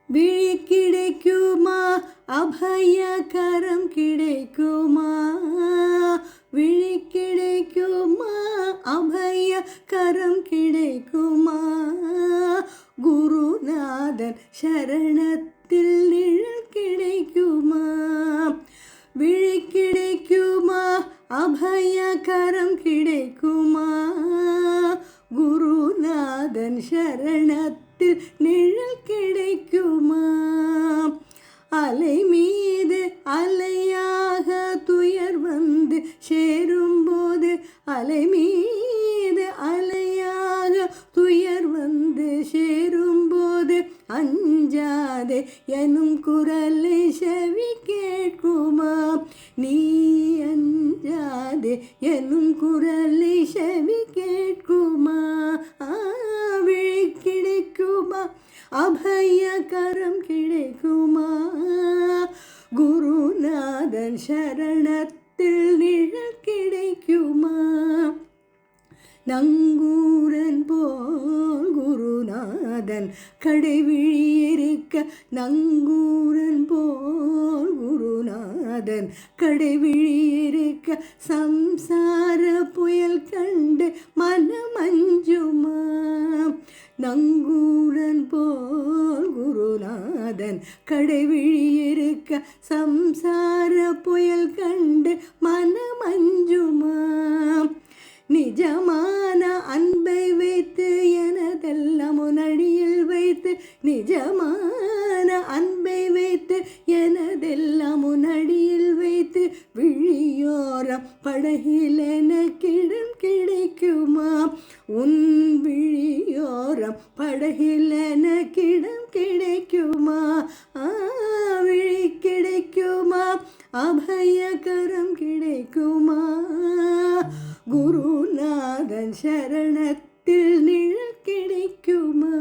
விழி கிடைக்குமா அபயகரம் கிடைக்குமா விழி கிடைக்குமா அபயகரம் கிடைக்குமா குருநாதன் சரணத்தில் நிழல் கிடைக்குமா விழி கிடைக்குமா அபயகரம் கிடைக்குமா குருநாதன் சரணத்தில் நிழல் கிடைக்குமா அலை மீது அலையாக துயர் வந்து சேரும்போது அலை மீது அலையாக துயர் வந்து சேரும்போது அஞ்சாதே எனும் குரலை செவி கேட்குமா நீ அஞ்சாதே எனும் குரலை செவி கேட்குமா விழி கிடைக்குமா அபயகரம் கிடைக்குமா குருநாதன் சரணத்தில் நிழல் கிடைக்குமா நங்கூரன் போல் குருநாதன் கடைவிழி இருக்க நங்கூரன் போல் குருநாதன் கடைவிழி இருக்க சம்சார புயல் கண்டு மனமஞ்சுமா நங்கூரன் போல் குருநாதன் கடைவிழி இருக்க சம்சார புயல் கண்டு மனமஞ்சுமா நிஜமான அன்பை வைத்து எனதெல்லாம் உனடியில் வைத்து நிஜமான அன்பை வைத்து எனதெல்லாம் உனடியில் வைத்து விழியோரம் படகில் எனக்கிடம் கிடைக்குமா உன் விழியோரம் படகில் எனக்கிடம் கிடைக்குமா விழி கிடைக்குமா அபயகரம் கிடைக்குமா குருநாதன் சரணத்தில் நிழல் கிடைக்குமா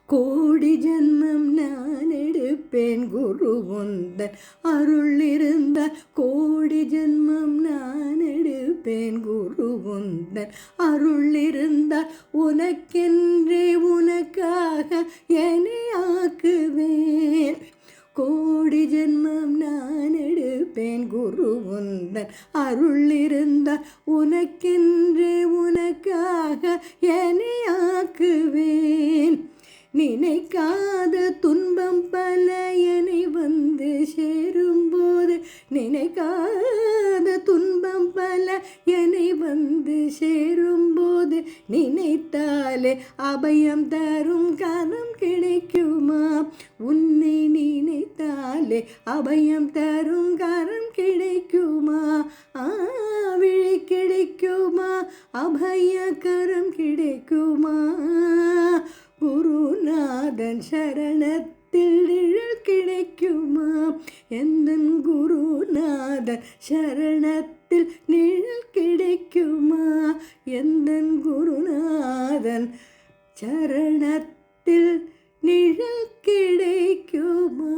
கோடி ஜன்மம் நான் எடுப்பேன் குரு உந்தன் அருள் இருந்தால் கோடி ஜன்மம் நான் எடுப்பேன் குரு உந்தன் அருள் இருந்தால் உனக்கென்றே உனக்காக என்னை ஆக்குவேன் கோடி ஜென்மம் நான் எடுப்பேன் குரு உந்தன் அருள் இருந்தால் உனக்கென்று உனக்காக என்னை ஆக்குவேன் நினைக்காத துன்பம் பல என்னை வந்து சேரும்போது நினைக்காத துன்பம் பல என்னை வந்து சேரும்போது நினைத்தாலே அபயம் தரும் கரம் கிடைக்குமா உன்னை நினைத்தாலே அபயம் தரும் கரம் கிடைக்குமா விழி கிடைக்குமா அபயகரம் கிடைக்குமா குருநாதன் சரணத்தில் நிழல் கிடைக்குமா எந்தன் குருநாதன் சரணத்தில் நிழல் கிடைக்குமா எந்தன் குருநாதன் சரணத்தில் நிழல் கிடைக்குமா